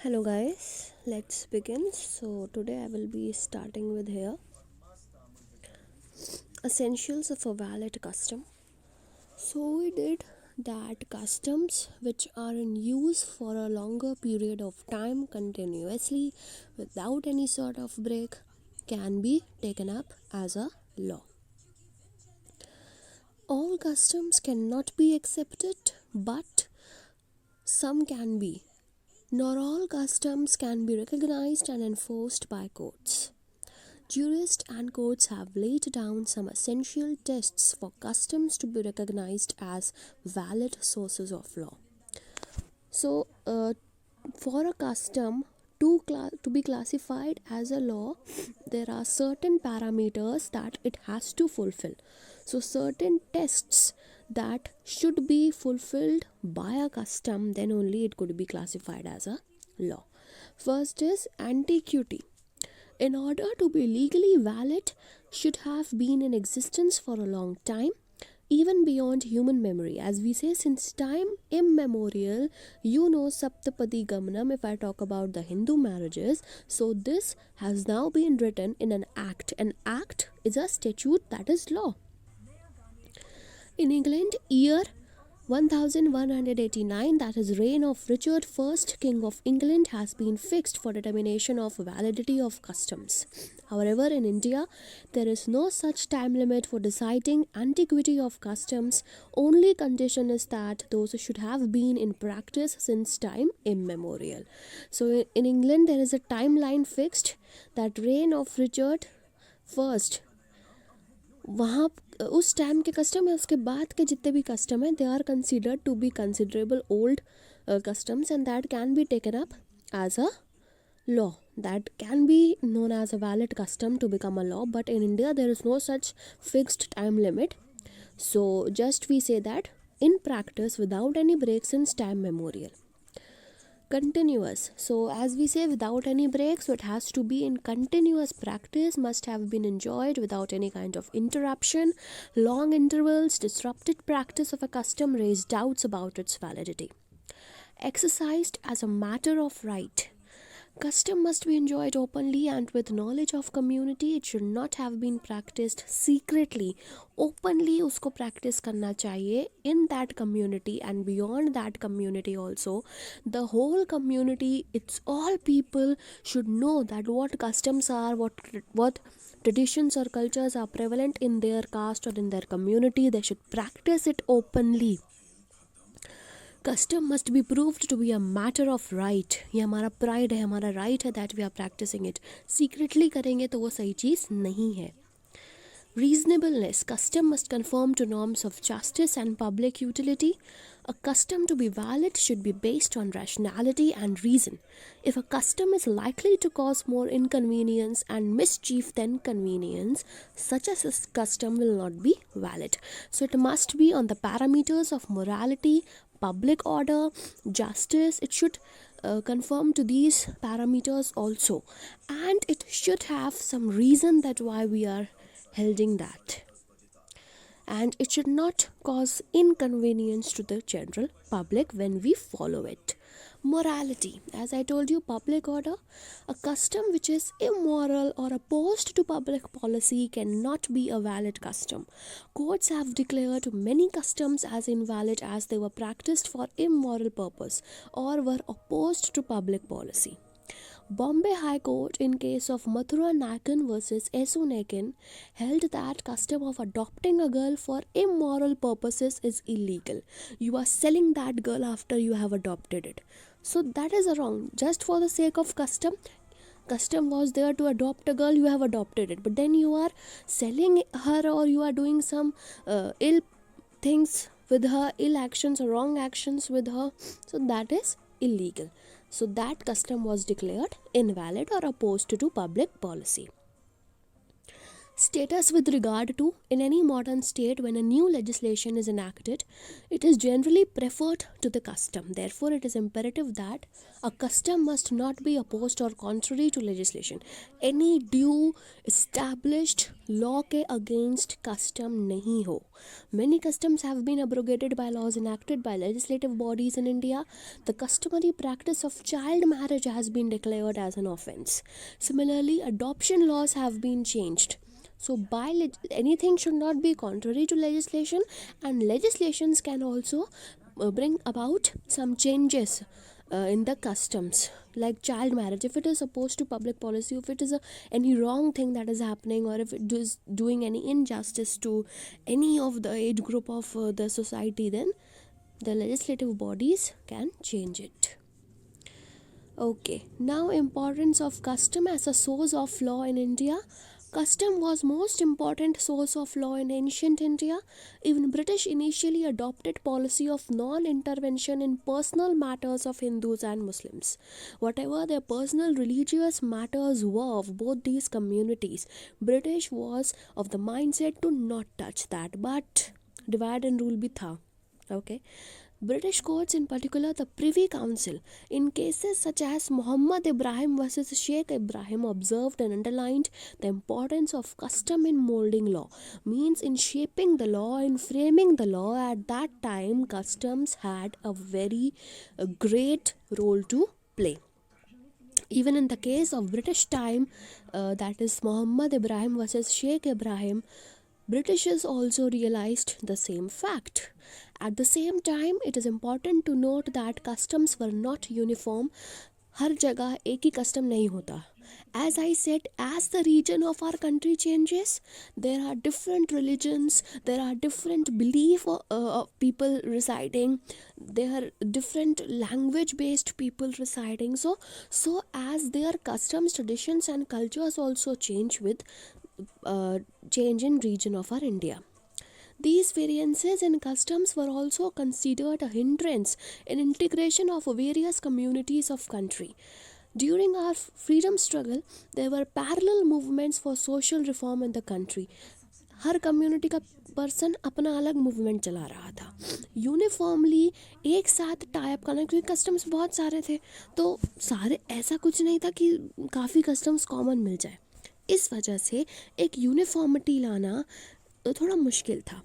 Hello guys, let's begin. So today I will be starting with here essentials of a valid custom. So we did that customs which are in use for a longer period of time continuously without any sort of break can be taken up as a law. All customs cannot be accepted, but some can be. Not all customs can be recognized and enforced by courts. Jurists and courts have laid down some essential tests for customs to be recognized as valid sources of law. So, for a custom to be classified as a law, there are certain parameters that it has to fulfill. So, certain tests that should be fulfilled by a custom, then only it could be classified as a law. First is antiquity. In order to be legally valid, should have been in existence for a long time, even beyond human memory. As we say, since time immemorial, Saptapadi Gamanam, if I talk about the Hindu marriages, so this has now been written in an act. An act is a statute, that is law. In England, year 1189, that is reign of Richard I, King of England, has been fixed for determination of validity of customs. However, in India, there is no such time limit for deciding antiquity of customs. Only condition is that those should have been in practice since time immemorial. So in England, there is a timeline fixed, that reign of Richard I, वहाँ उस time के custom है, उसके बाद के जितने भी custom हैं, they are considered to be considerable old customs, and that can be taken up as a law. That can be known as a valid custom to become a law, but in India there is no such fixed time limit. So just we say that in practice without any break since time memorial. Continuous. So as we say, without any break, so it has to be in continuous practice, must have been enjoyed without any kind of interruption. Long intervals, disrupted practice of a custom raise doubts about its validity. Exercised as a matter of right. Custom must be enjoyed openly and with knowledge of community. It should not have been practiced secretly. Openly usko practice karna chahiye in that community and beyond that community also. The whole community, it's all people should know that what customs are, what traditions or cultures are prevalent in their caste or in their community. They should practice it openly. Custom must be proved to be a matter of right. ये हमारा pride है, हमारा right है that we are practicing it. Secretly करेंगे तो वो सही चीज़ नहीं है. Reasonableness. Custom must conform to norms of justice and public utility. A custom to be valid should be based on rationality and reason. If a custom is likely to cause more inconvenience and mischief than convenience, such as a custom will not be valid. So it must be on the parameters of morality, public order, justice. It should conform to these parameters also, and it should have some reason that why we are holding that, and it should not cause inconvenience to the general public when we follow it. Morality, as I told you, public order. A custom which is immoral or opposed to public policy cannot be a valid custom. Courts have declared many customs as invalid as they were practiced for immoral purpose or were opposed to public policy. Bombay High Court, in case of Mathura Nakan versus Esu Nakan, held that custom of adopting a girl for immoral purposes is illegal. You are selling that girl after you have adopted it. So that is wrong. Just for the sake of custom was there to adopt a girl, you have adopted it. But then you are selling her, or you are doing some ill things with her, ill actions or wrong actions with her. So that is illegal. So that custom was declared invalid or opposed to public policy. Status with regard to, in any modern state, when a new legislation is enacted, it is generally preferred to the custom. Therefore, it is imperative that a custom must not be opposed or contrary to legislation. Any due established law के against custom नहीं हो. Many customs have been abrogated by laws enacted by legislative bodies in India. The customary practice of child marriage has been declared as an offence. Similarly, adoption laws have been changed. So anything should not be contrary to legislation, and legislations can also bring about some changes in the customs, like child marriage. If it is opposed to public policy, if it is any wrong thing that is happening, or if it is doing any injustice to any of the age group of the society, then the legislative bodies can change it. Okay, now importance of custom as a source of law in India. Custom was most important source of law in ancient India. Even British initially adopted policy of non-intervention in personal matters of Hindus and Muslims. Whatever their personal religious matters were of both these communities, British was of the mindset to not touch that, but divide and rule bhi tha. Okay. British courts, in particular the Privy Council, in cases such as Muhammad Ibrahim versus Sheikh Ibrahim, observed and underlined the importance of custom in molding law. Means in shaping the law, in framing the law. At that time, customs had a very great role to play. Even in the case of British time, that is Muhammad Ibrahim versus Sheikh Ibrahim, Britishers also realized the same fact. At the same time, it is important to note that customs were not uniform. हर जगह एक ही custom नहीं होता. As I said, as the region of our country changes, there are different religions, there are different belief of people residing, there are different language-based people residing. So as their customs, traditions and cultures also change with change in region of our India. These variances in customs were also considered a hindrance in integration of various communities of country. During our freedom struggle, there were parallel movements for social reform in the country. Her community का person अपना अलग movement चला रहा था. Uniformly एक साथ type करना, क्योंकि कस्टम्स बहुत सारे थे, तो सारे ऐसा कुछ नहीं था कि काफ़ी कस्टम्स कॉमन मिल जाए. इस वजह से एक यूनिफॉर्मिटी लाना थोड़ा मुश्किल था.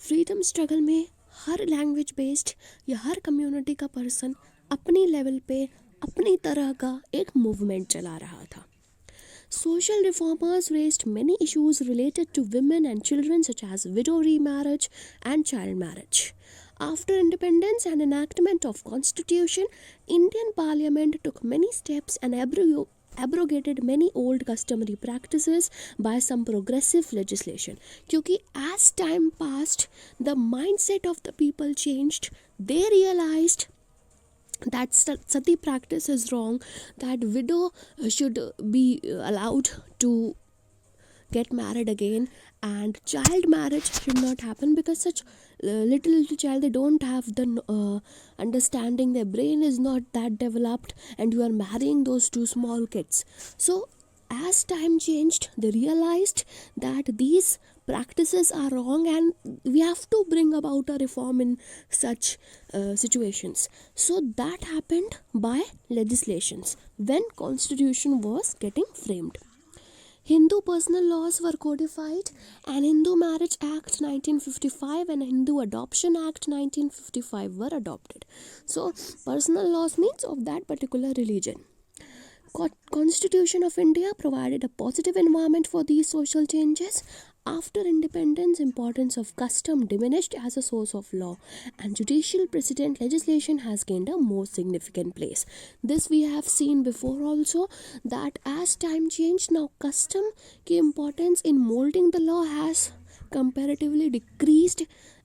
फ्रीडम स्ट्रगल में हर लैंग्वेज बेस्ड या हर कम्युनिटी का पर्सन अपनी लेवल पे अपनी तरह का एक मूवमेंट चला रहा था. Social reformers raised many issues related to women and children, such as widow remarriage and child marriage. After independence and enactment of constitution, Indian Parliament took many steps and abrogated many old customary practices by some progressive legislation. क्योंकि as time passed, the mindset of the people changed. They realized that sati practice is wrong, that widow should be allowed to get married again, and child marriage should not happen, because such little child, they don't have the understanding, their brain is not that developed, and you are marrying those two small kids. So as time changed, they realized that these practices are wrong and we have to bring about a reform in such situations. So that happened by legislations when constitution was getting framed. Hindu personal laws were codified, and Hindu Marriage Act 1955 and Hindu Adoption Act 1955 were adopted. So personal laws means of that particular religion. Constitution of India provided a positive environment for these social changes. After independence, importance of custom diminished as a source of law, and judicial precedent legislation has gained a more significant place. This we have seen before also, that as time changed, now custom ki importance in molding the law has comparatively decreased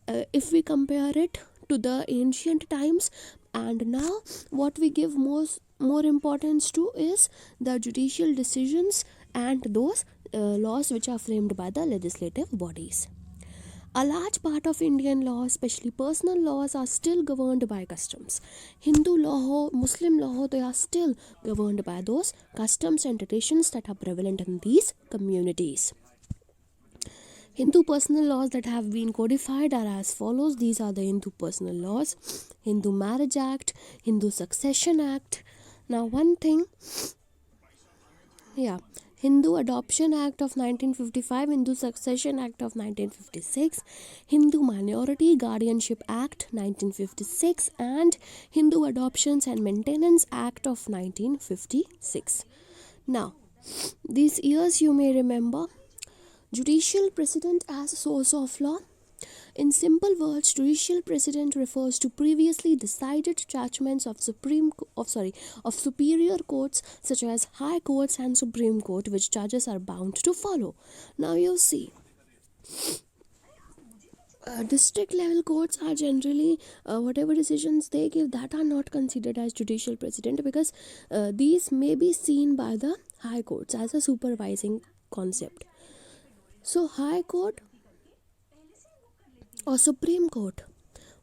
if we compare it to the ancient times. And now what we give more importance to is the judicial decisions and those laws which are framed by the legislative bodies. A large part of Indian law, especially personal laws, are still governed by customs. Hindu law ho, Muslim law ho, they are still governed by those customs and traditions that are prevalent in these communities. Hindu personal laws that have been codified are as follows. These are the Hindu personal laws: Hindu Marriage Act, Hindu Succession Act. Now, one thing, yeah, Hindu Adoption Act of 1955, Hindu Succession Act of 1956, Hindu Minority Guardianship Act 1956, and Hindu Adoptions and Maintenance Act of 1956. Now, these years you may remember. Judicial precedent as a source of law. In simple words, judicial precedent refers to previously decided judgments of superior courts such as high courts and Supreme Court, which judges are bound to follow. Now you see, district level courts are generally whatever decisions they give, that are not considered as judicial precedent, because these may be seen by the high courts as a supervising concept. So high court or Supreme Court,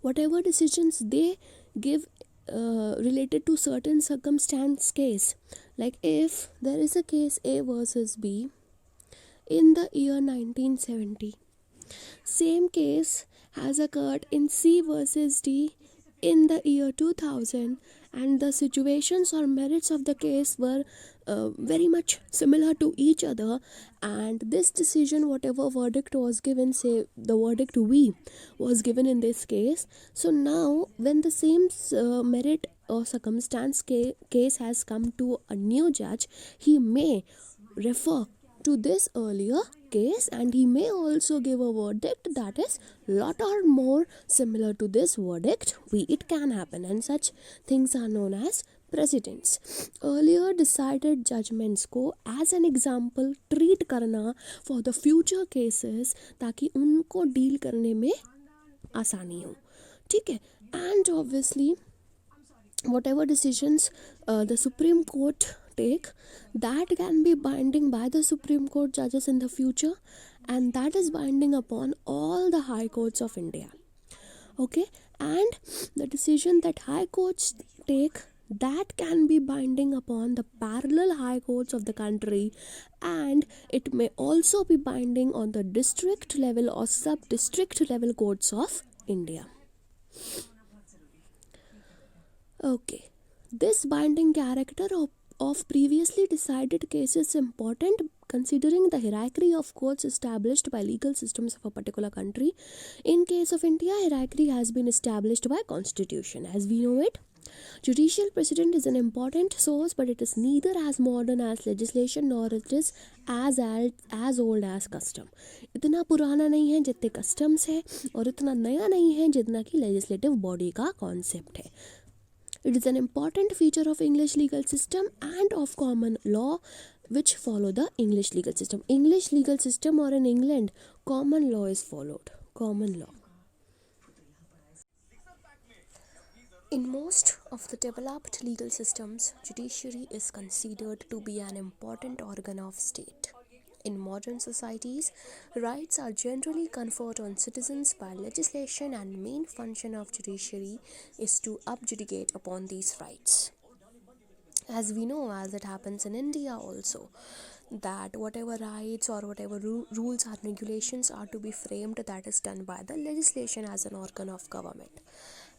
whatever decisions they give related to certain circumstance case, like if there is a case A versus B in the year 1970, same case has occurred in C versus D in the year 2000, and the situations or merits of the case were very much similar to each other, and this decision, whatever verdict was given, say the verdict V was given in this case, so now when the same merit or circumstance case has come to a new judge, he may refer to this earlier case, and he may also give a verdict that is lot or more similar to this verdict V. It can happen, and such things are known as precedents. Earlier decided judgments को as an example treat करना for the future cases, ताकि उनको deal करने में आसानी हो, ठीक है. And obviously whatever decisions the Supreme Court take, that can be binding by the Supreme Court judges in the future, and that is binding upon all the high courts of India. Okay, and the decision that high courts take, that can be binding upon the parallel high courts of the country, and it may also be binding on the district level or sub-district level courts of India. Okay, this binding character of previously decided cases is important considering the hierarchy of courts established by legal systems of a particular country. In case of India, hierarchy has been established by constitution as we know it. Judicial precedent is an important source, but it is neither as modern as legislation nor it is as old as custom. इतना पुराना नहीं है जितने customs है, और इतना नया नहीं है जितना कि legislative body का concept है. It is an important feature of English legal system and of common law which follow the English legal system. English legal system, or in England, common law is followed. Common law. In most of the developed legal systems, judiciary is considered to be an important organ of state. In modern societies, rights are generally conferred on citizens by legislation, and main function of judiciary is to adjudicate upon these rights. As we know, as it happens in India also, that whatever rights or whatever rules or regulations are to be framed, that is done by the legislation as an organ of government.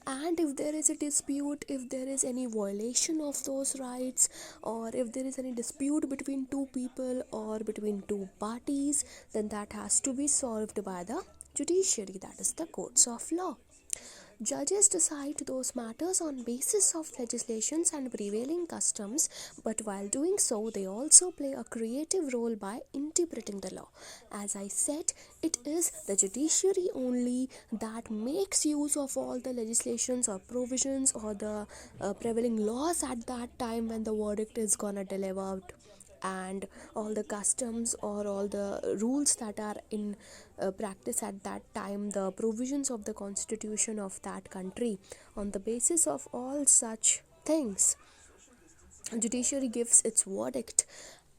And if there is a dispute, if there is any violation of those rights, or if there is any dispute between two people or between two parties, then that has to be solved by the judiciary, that is the courts of law. Judges decide those matters on basis of legislations and prevailing customs, but while doing so, they also play a creative role by interpreting the law. As I said, it is the judiciary only that makes use of all the legislations or provisions or the prevailing laws at that time when the verdict is gonna delivered, and all the customs or all the rules that are in practice at that time, the provisions of the constitution of that country. On the basis of all such things, judiciary gives its verdict,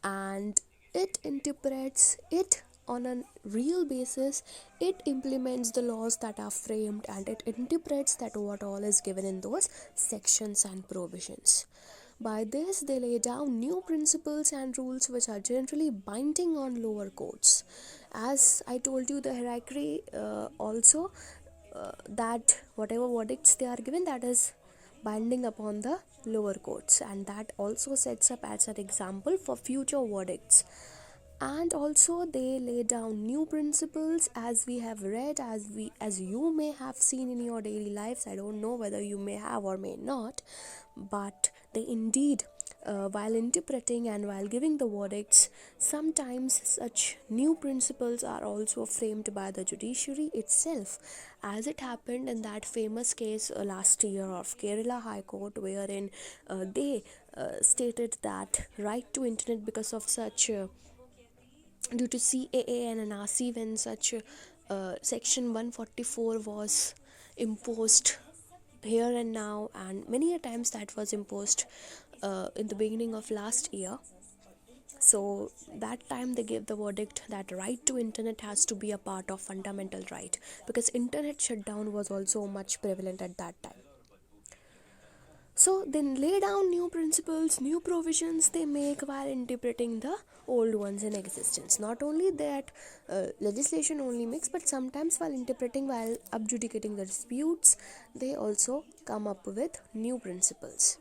and it interprets it on a real basis. It implements the laws that are framed, and it interprets that what all is given in those sections and provisions. By this, they lay down new principles and rules which are generally binding on lower courts. As I told you, the hierarchy also that whatever verdicts they are given, that is binding upon the lower courts, and that also sets up as an example for future verdicts. And also they lay down new principles, as we have read, as you may have seen in your daily lives. I don't know whether you may have or may not, but they indeed, while interpreting and while giving the verdicts, sometimes such new principles are also framed by the judiciary itself, as it happened in that famous case last year of Kerala High Court, wherein they stated that right to internet, because of such due to CAA and NRC, when such section 144 was imposed here and now, and many a times that was imposed in the beginning of last year. So that time they gave the verdict that right to internet has to be a part of fundamental right, because internet shutdown was also much prevalent at that time. So then lay down new principles, new provisions they make while interpreting the old ones in existence. Not only that legislation only makes, but sometimes while interpreting, while adjudicating the disputes, they also come up with new principles.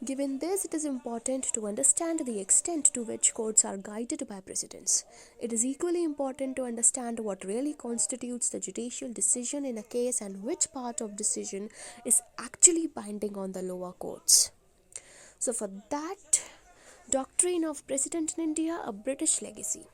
Given this, it is important to understand the extent to which courts are guided by precedents. It is equally important to understand what really constitutes the judicial decision in a case and which part of decision is actually binding on the lower courts. So for that, doctrine of precedent in India, a British legacy.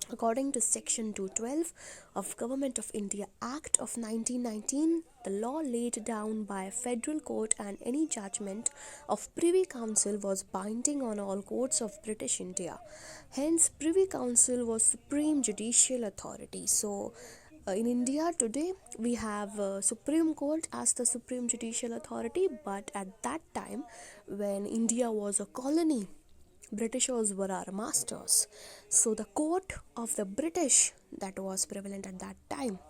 According to Section 212 of Government of India Act of 1919, the law laid down by a federal court and any judgment of Privy Council was binding on all courts of British India. Hence, Privy Council was supreme judicial authority. So, in India today, we have Supreme Court as the supreme judicial authority, but at that time, when India was a colony, Britishers were our masters. So the court of the British that was prevalent at that time,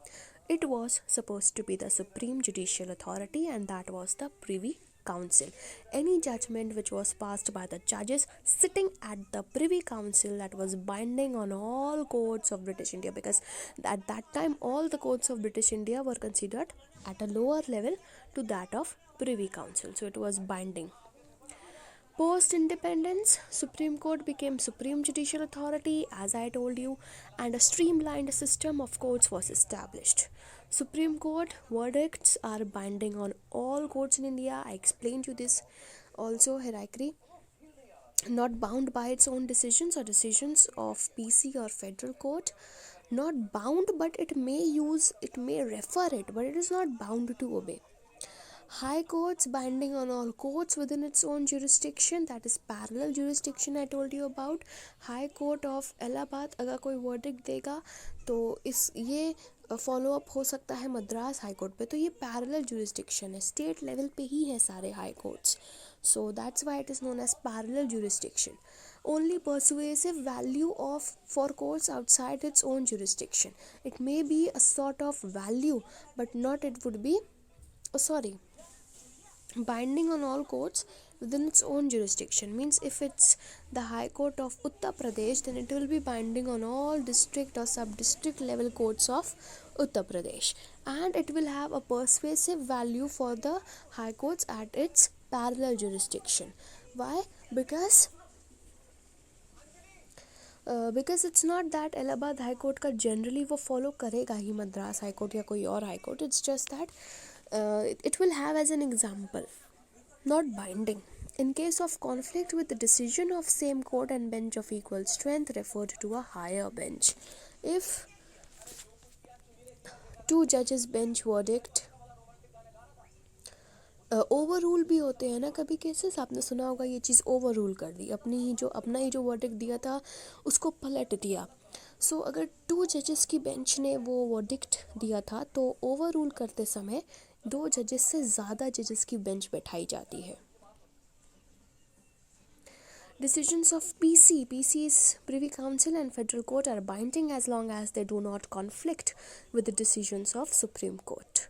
it was supposed to be the supreme judicial authority, and that was the Privy Council. Any judgment which was passed by the judges sitting at the Privy Council, that was binding on all courts of British India, because at that time all the courts of British India were considered at a lower level to that of Privy Council. So it was binding. Post-independence, Supreme Court became supreme judicial authority, as I told you, and a streamlined system of courts was established. Supreme Court verdicts are binding on all courts in India. I explained you this also, hierarchy. Not bound by its own decisions or decisions of PC or federal court. Not bound, but it may refer it, but it is not bound to obey. High courts binding on all courts within its own jurisdiction, that is parallel jurisdiction I told you about. High court of Allahabad अगर कोई verdict देगा तो इस ये follow up हो सकता है Madras high court पे, तो ये पैरेलल जुरिस्डिक्शन है, स्टेट लेवल पे ही है सारे high courts. So that's why it is known as parallel jurisdiction. Only persuasive value of for courts outside its own jurisdiction. It may be a sort of value, but not it would be binding on all courts within its own jurisdiction. Means if it's the High Court of Uttar Pradesh, then it will be binding on all district or sub-district level courts of Uttar Pradesh, and it will have a persuasive value for the high courts at its parallel jurisdiction. Why? Because it's not that Allahabad high court का generally वो follow करेगा ही Madras high court या कोई और high court. It's just that it will have as an example, not binding. In case of conflict with the decision of same court and bench of equal strength, referred to a higher bench. If two judges bench verdict over rule भी होते हैं ना कभी cases, आपने सुना होगा ये चीज़ over rule कर दी, अपना ही जो वर्डिक्ट दिया था उसको पलट दिया. सो अगर टू जजेस की बेंच ने वो वर्डिक्ट दिया था तो ओवर रूल करते समय दो जजेस से ज़्यादा जजेस की बेंच बैठाई जाती है. Decisions of PC's Privy Council and Federal Court are binding as long as they do not conflict with the decisions of Supreme Court.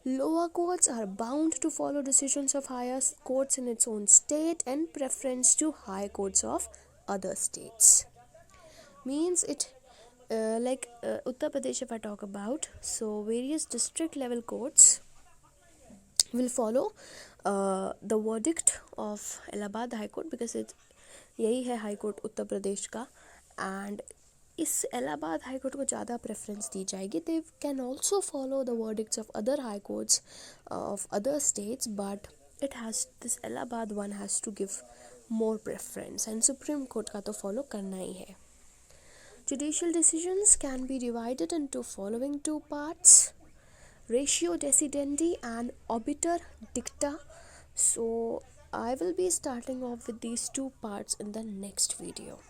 Lower courts are bound to follow decisions of higher courts in its own state and preference to high courts of other states. Means Uttar Pradesh, if I talk about, so various district level courts will follow the verdict of Allahabad High Court, because it यही है high court Uttar Pradesh का. And इस Allahabad high court को ज़्यादा preference दी जाएगी. They can also follow the verdicts of other high courts of other states, but it has this Allahabad one has to give more preference. And supreme court का तो follow करना ही है. Judicial decisions can be divided into following two parts: ratio decidendi and obiter dicta. So I will be starting off with these two parts in the next video.